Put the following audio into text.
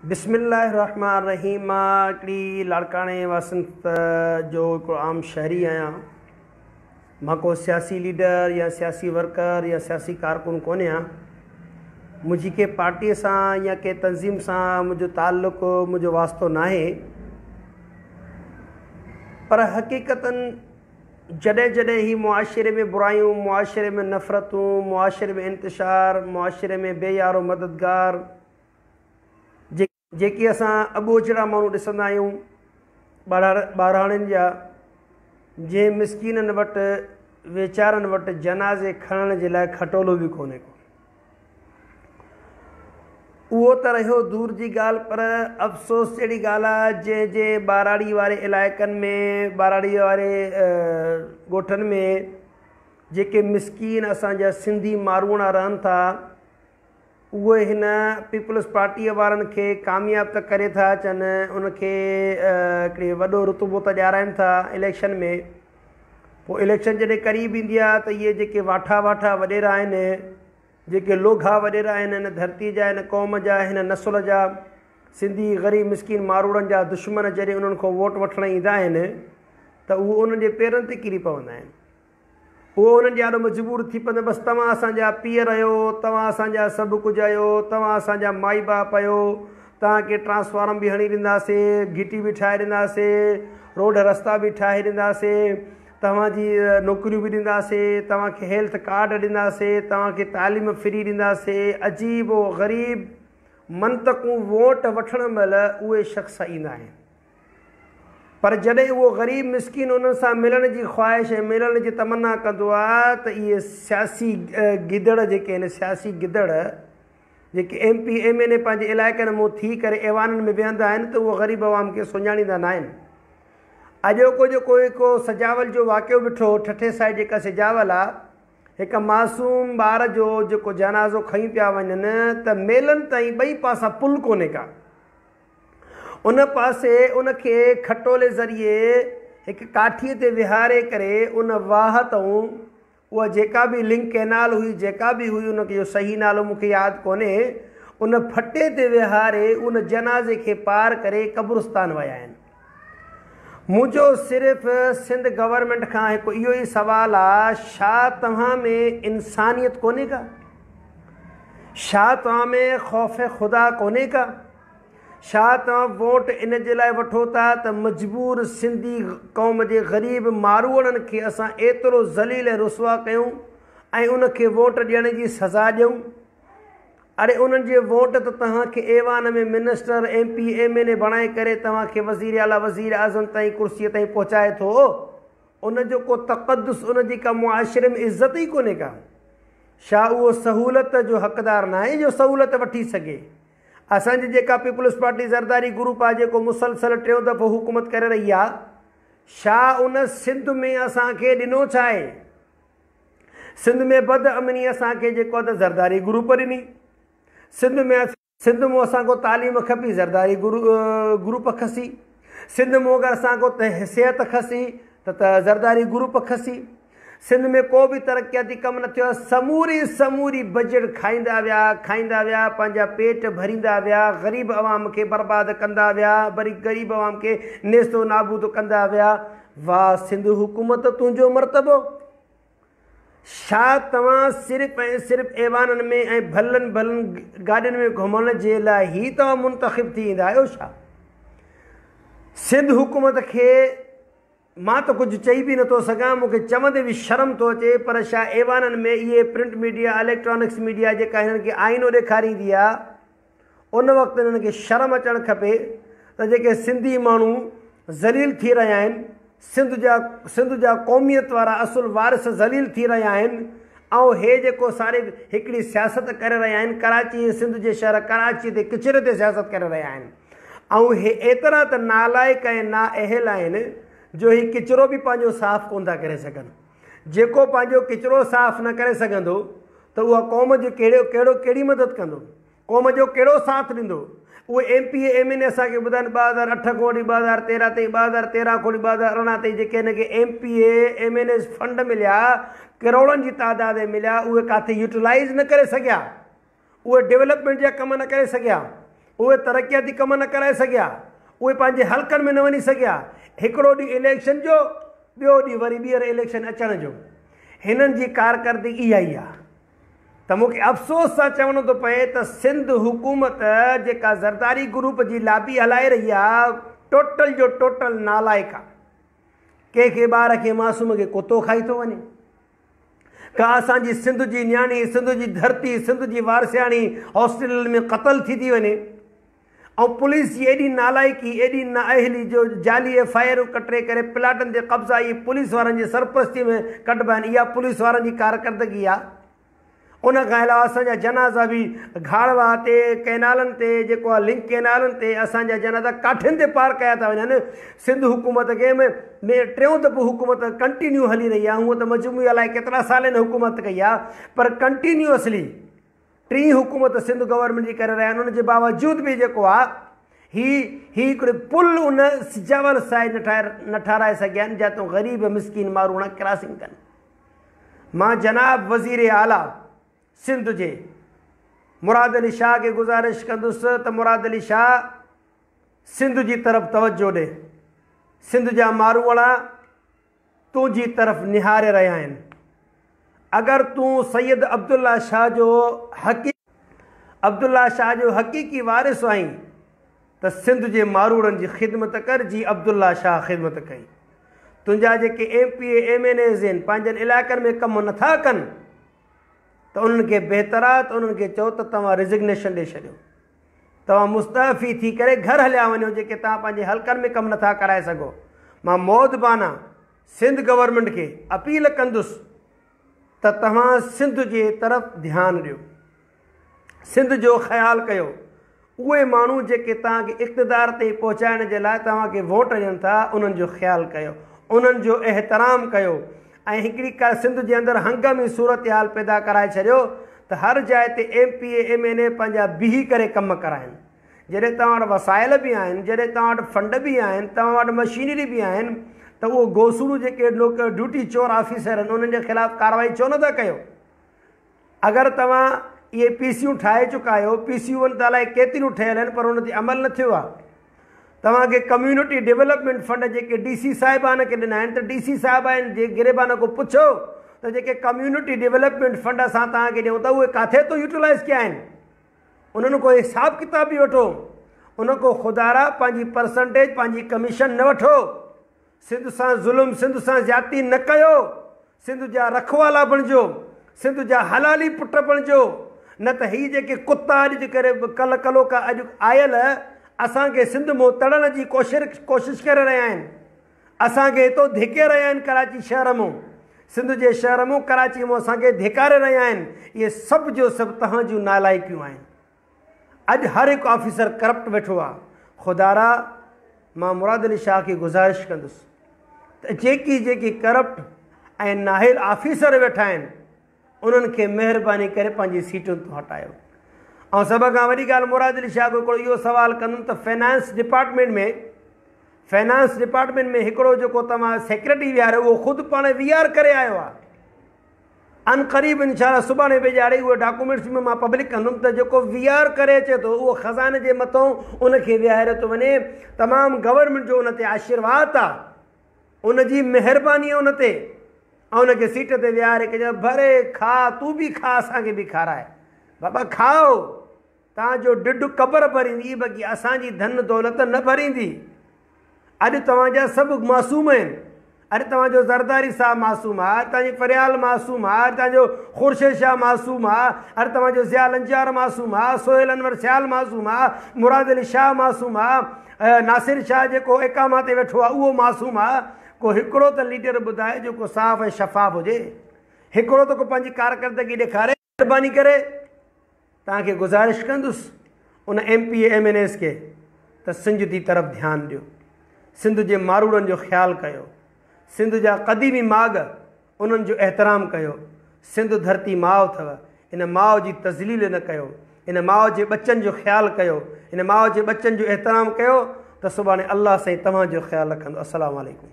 बिस्मिल्लाहिर्रहमानिर्रहीम। हिकिड़ी लाड़काणे वसंत जो हिकिड़ो आम शहरी आहियां। मां को सियासी लीडर या सियासी वर्कर या सियासी कारकुन कोन आहियां। मुंहिंजी के पार्टीअ सां या के तंज़ीम सां मुंहिंजो ताल्लुक़ु, मुंहिंजो वास्तो न आहे। पर हक़ीक़तनि जॾहिं जॾहिं ही मुआशरे में बुरायूं, मुआशरे में नफ़रतूं, मुआशरे में इंतिशार, मुआशरे में बेयारो मददगार जेके असां अॿोचड़ा माण्हू ॾिसंदा आहियूं, ॿारहाणियुनि जा, जंहिं मिसकीननि वटि, वीचारनि वटि जनाज़े खणण जे लाइ खटोलो बि कोन्हे को। उहो त रहियो दूर जी ॻाल्हि, पर अफ़सोस जहिड़ी ॻाल्हि आहे जंहिं ॿाराड़ी वारे इलाइक़नि में, ॿाराड़ी वारे ॻोठनि में जेके मिसकीन असांजा सिंधी मारूअड़ा रहनि था, उहे हिन पीपल्स पार्टीअ वारनि खे कामयाबु त करे था अचनि, उनखे हिकिड़े वॾो रुतबो त ॾियाराइनि था इलेक्शन में। पोइ इलेक्शन जॾहिं क़रीब ईंदी आहे त इहे जेके वाठा वॾेरा आहिनि, जेके लोघा वॾेरा आहिनि, हिन धरती जा, हिन क़ौम जा, हिन नसुल जा, सिंधी ग़रीब मिसकीन मारूड़नि जा दुश्मन जॾहिं उन्हनि खां वोट वठणु ईंदा आहिनि त उहे उन्हनि जे पेरनि ते किरी पवंदा आहिनि। उहो उन्हनि ॾाढो मजबूर थी पवंदा, बसि तव्हां असांजा पीअर आहियो, तव्हां असांजा सभु कुझु आहियो, तव्हां असांजा माई बाप आहियो, तव्हांखे ट्रांसफार्म बि हणी ॾींदासीं, घिटी बि ठाहे ॾींदासीं, रोड रस्ता बि ठाहे ॾींदासीं, तव्हांजी नौकरियूं बि ॾींदासीं, तव्हांखे हेल्थ कार्ड ॾींदासीं, तव्हांखे तालीम फ्री ॾींदासीं। अजीब व ग़रीब मंतक़ूं वोट वठण महिल उहे शख़्स ईंदा आहिनि। पर जॾहिं उहो ग़रीब मिसकिन उन्हनि सां मिलण जी ख़्वाहिश ऐं मिलण जी तमन्ना कंदो आहे त इहे सियासी गिदड़ जेके आहिनि, सियासी गिदड़ जेके MP MLA पंहिंजे इलाइक़नि मां थी करे ऐवाननि में वेहंदा आहिनि, त उहो ग़रीब आवाम खे सुञाणींदा न आहिनि। अॼोको जेको हिकु सजावल जो वाक़ियो ॾिठो, ठठे साइड जेका सजावल आहे, हिकु मासूम ॿार जो जेको जनाज़ो खई पिया वञनि त मेलनि ताईं ॿई पासा पुल कोन्हे का। उन पासे उनखे खटोले ज़रिए हिकु काठीअ ते विहारे करे उन वाह तां उहा जेका बि लिंक कैनाल हुई, जेका बि हुई, उनखे जो सही नालो मूंखे यादि कोन्हे, उन फटे ते विहारे उन जनाज़े खे पार करे कब्रिस्तान विया आहिनि। मुंहिंजो सिर्फ़ु सिंध गवर्नमेंट खां हिकु इहो ई सुवालु आहे, छा तव्हां में इंसानियत कोन्हे का? छा तव्हां में ख़ौफ़ ख़ुदा कोन्हे का? छा तव्हां वोट इन जे लाइ वठो था त मजबूर सिंधी क़ौम जे ग़रीब मारूअड़नि खे असां एतिरो ज़लील ऐं रुसवा कयूं ऐं उनखे वोट ॾियण जी सज़ा ॾियूं? अरे उन्हनि जे वोट त तव्हांखे ऐवान में मिनिस्टर MP MLA बणाए करे तव्हांखे वज़ीर आला, वज़ीर आज़म ताईं, कुर्सीअ ताईं पहुचाए थो। उनजो को तक़दुस, उनजी का मुआशरे में इज़त ई कोन्हे का। छा उहो सहूलियत जो हक़दार न आहे जो सहूलियत वठी सघे? असांजी जेका पीपल्स पार्टी ज़रदारी ग्रुप आहे, जेको मुसलसल टियों दफ़ो हुकूमत करे रही आहे, छा उन सिंध में असांखे ॾिनो छा आहे? सिंध में बदअमनी असांखे जेको आहे त ज़रदारी ग्रुप ॾिनी। सिंध में असांखो तालीम खपी, ज़रदारी ग्रुप खसी। सिंध में अगरि असांखो सिहत खसी त ज़रदारी ग्रुप खसी। सिंध में को बि तरक़ियाती कमु न थियो, समूरी बजट खाईंदा विया, पंहिंजा पेट भरींदा विया, ग़रीब अवाम खे बर्बाद कंदा विया, वरी ग़रीब अवाम खे नेस्तो नाबूद कंदा विया। वाह सिंध हुकूमत, तुंहिंजो मर्तबो। छा तव्हां सिर्फ़ु ऐं सिर्फ़ु ऐवाननि में ऐं भलनि गाॾियुनि में घुमण जे लाइ ई तव्हां मुंतख़िब थी ईंदा आहियो छा? सिंध हुकूमत खे मां त कुझु चई बि नथो सघां, मूंखे चवंदे बि शर्म थो अचे, पर छा ऐवाननि में इहे प्रिंट मीडिया, इलेक्ट्रॉनिक्स मीडिया जेका हिननि खे आईनो ॾेखारींदी आहे, उन वक़्तु हिननि खे शर्म अचणु खपे त जेके सिंधी माण्हू ज़लील थी रहिया आहिनि, सिंध जा क़ौमियत वारा असुल वारिस ज़लील थी रहिया आहिनि, ऐं हे जेको सारे हिकिड़ी सियासत करे रहिया आहिनि, कराची, सिंध जे शहर कराची ते किचिरे ते सियासत करे रहिया आहिनि, ऐं हे एतिरा त नालाइक़ ऐं नाअहल आहिनि जो ही किचिरो बि पंहिंजो साफ़ु कोन था करे सघनि। जेको पंहिंजो किचिरो साफ़ु न करे सघंदो त उहा क़ौम जो कहिड़ी मदद कंदो? क़ौम जो कहिड़ो साथ ॾींदो? उहे MP MLA असांखे ॿुधाइनि 2008 खां वठी 2013 ताईं, 2013 खां वठी 2018 ताईं जेके हिनखे MP MLA फंड मिलिया, करोड़नि जी तादाद मिलिया, उहे किथे यूटिलाइज़ न करे सघिया, उहे डेवलपमेंट जा कम न करे सघिया। उहे तरक़ियाती कम न कराए सघिया, उहे पंहिंजे हलकनि में न वञी सघिया। हिकिड़ो ॾींहुं इलेक्शन जो, ॿियो ॾींहुं वरी ॿीहर इलेक्शन अचण जो। हिननि जी कारकर्दगी इहा ई आहे त मूंखे अफ़सोस सां चवणो थो पए त सिंध हुकूमत जेका ज़रदारी ग्रुप जी लाबी हलाए रही आहे, टोटल जो टोटल नालाइक आहे। कंहिंखे ॿार खे मासूम खे कुतो खाई थो वञे, का असांजी सिंध जी न्याणी, सिंध जी धरती, सिंध जी वारसियाणी हॉस्पिटल में क़तल थी वञे, ऐं पुलिस जी एॾी नालाइकी, एॾी नाअहली जो जाली FIR कटे करे प्लाटनि ते कब्ज़ा इहे पुलिस वारनि जी सरपरस्ती में कढिबा आहिनि। इहा पुलिस वारनि जी कारकर्दगी आहे। उन खां अलावा असांजा जनाज़ा बि घाड़वा ते, कैनालनि ते, जेको आहे लिंक कैनालनि ते असांजा जनाज़ा काठियुनि ते पार कया था वञनि। सिंध हुकूमत खे में टियों दफ़ो हुकूमत कंटिन्यू हली रही आहे। हूअं त मजमूई अलाए केतिरा सालनि हुकूमत कई आहे, पर कंटिन्यूअसली टीं हुकूमत सिंध गवर्नमेंट जी करे रहिया आहिनि। उनजे बावजूद बि जेको आहे ही हिकिड़े पुल उन सिजावल साइड न ठाराए सघिया आहिनि जितां ग़रीब मिसकिन माण्हू न क्रॉसिंग कनि। मां जनाब वज़ीर आला सिंध जे मुराद अली शाह खे गुज़ारिश कंदुसि त मुराद अली शाह सिंध जी तरफ़ तवजो ॾे। सिंध जा मारूअड़ा तुंहिंजी तरफ़ निहारे रहिया आहिनि। अगरि तूं सैयद अब्दुल्ला शाह जो हक़ीक़ी वारिस आहीं त सिंध जे मारूड़नि जी ख़िदमत कर जी अब्दुल्ला शाह ख़िदमत कई। तुंहिंजा जेके MPA MNAs आहिनि पंहिंजनि इलाइक़नि में कमु नथा कनि त उन्हनि खे बहितर आहे त उन्हनि खे चओ त तव्हां रिज़िग्नेशन ॾेई छॾियो, तव्हां मुस्तफ़ी थी करे घर हलिया वञो जेके तव्हां पंहिंजे हलकनि में कमु नथा कराए सघो। मां मौदबाना सिंध गवर्नमेंट खे अपील कंदुसि त तव्हां सिंध जे तरफ़ ध्यानु ॾियो, सिंध जो ख़्यालु कयो। उहे माण्हू जेके तव्हांखे इक़्तिदार ते पहुचाइण जे लाइ तव्हांखे वोट ॾियनि था, उन्हनि जो ख़्यालु कयो, उन्हनि जो एहतराम कयो। ऐं हिकिड़ी का सिंध जे अंदरि हंगामी सूरत हाल पैदा कराए छॾियो त हर जाइ ते MPA MNA पंहिंजा बीही करे कमु कराइनि। जॾहिं तव्हां वटि वसाइल बि आहिनि, जॾहिं तव्हां वटि फंड बि आहिनि, तव्हां वटि मशीनरी बि आहिनि, त उहो गोसूड़ू जेके ड्यूटी चोर ऑफिसर आहिनि उन्हनि जे ख़िलाफ़ु कार्रवाई छो नथा कयो? अगरि तव्हां इहे PCU ठाहे चुका आहियो, PCU त अलाए केतिरियूं ठहियल आहिनि पर उन ते अमल न थियो आहे। तव्हांखे कम्यूनिटी डेवलपमेंट फंड जेके DC साहिबान खे ॾिना आहिनि त DC साहिबान जे गिरेबान खां पुछो त जेके कम्यूनिटी डेवलपमेंट फंड असां तव्हांखे ॾियूं था उहे किथे तो यूटिलाइज़ कया आहिनि? उन्हनि को हिसाब किताब बि वठो, उन को ख़ुदारा पंहिंजी परसेंटेज, पंहिंजी कमीशन न वठो। सिंध सां ज़ुल्म, सिंध सां ज़्यादती न कयो। सिंध जा रखवाला बणिजो, सिंध जा हलाली पुट बणिजो। न त हीअ जेके कुता अॼु करे कल कलो का अॼु आयल असांखे सिंध मां तड़ण जी कोशिशि करे रहिया आहिनि। असांखे हितो धिके रहिया आहिनि कराची शहर मां, सिंध जे शहर मां कराची मां असांखे धिकारे रहिया आहिनि। इहे सभु जो सभु तव्हां जूं नालाइकियूं आहिनि। अॼु हर हिकु ऑफिसर करप्ट वेठो आहे। ख़ुदारा मां मुराद अली शाह खे गुज़ारिश कंदुसि त जेकी करप्ट ऐं नाहिल ऑफिसर वेठा आहिनि उन्हनि खे महिरबानी करे पंहिंजी सीटुनि तां हटायो। ऐं सभ खां वॾी ॻाल्हि मुराद अली शाह को इहो सुवाल कंदुमि त फाइनेंस डिपार्टमेंट में हिकिड़ो जेको तव्हां सेक्रेटरी विहारियो उहो ख़ुदि पाण VR करे आयो आहे। अन क़रीब इंशाअल्लाह सुभाणे वेझाड़े उहे डॉक्यूमेंट्स में मां पब्लिक कंदुमि त जेको VR करे अचे थो उहो ख़ज़ाने जे मथां उनखे विहारे थो वञे। तमामु गवर्नमेंट जो उन ते आशीर्वाद आहे, उनजी महिरबानी आहे उन ते, ऐं उनखे सीट ते विहारे के भरे खा, तूं बि खा, असांखे बि खाराए। बाबा खाओ, तव्हांजो ढिढ क़बर भरींदी बाक़ी असांजी धन दौलत न भरींदी। अॼु तव्हांजा सभु मासूम आहिनि। अॼु तव्हांजो ज़रदारी साहब मासूम आहे, तव्हांजी फरियाल मासूम आहे, तव्हांजो खुर्शीद शाह मासूम आहे, अॼु तव्हांजो ज़िया लंजार मासूम आहे, सोहेल अनवर सियाल मासूम आहे, मुराद अली शाह मासूम आहे, नासिर शाह जेको एकामा ते वेठो आहे उहो मासूम आहे। को हिकिड़ो त लीडर ॿुधाए जेको साफ़ ऐं शफ़ाफ़ हुजे, हिकिड़ो त को पंहिंजी कारकर्दगी ॾेखारे। महिरबानी करे तव्हांखे गुज़ारिश कंदुसि उन MPA MNAs खे त सिंध जी तरफ़ ध्यानु ॾियो, सिंध जे मारूड़नि जो ख़्यालु कयो, सिंध जा क़दीमी माॻ उन्हनि जो एहतराम कयो। सिंध धरती माउ अथव, इन माउ जी तज़लील न कयो, इन माउ जे बचनि जो ख़्यालु कयो, इन माउ जे बचनि जो एहतराम कयो त सुभाणे अल्लाह साईं तव्हांजो ख़्यालु रखंदो। अस्सलामु अलैकुम।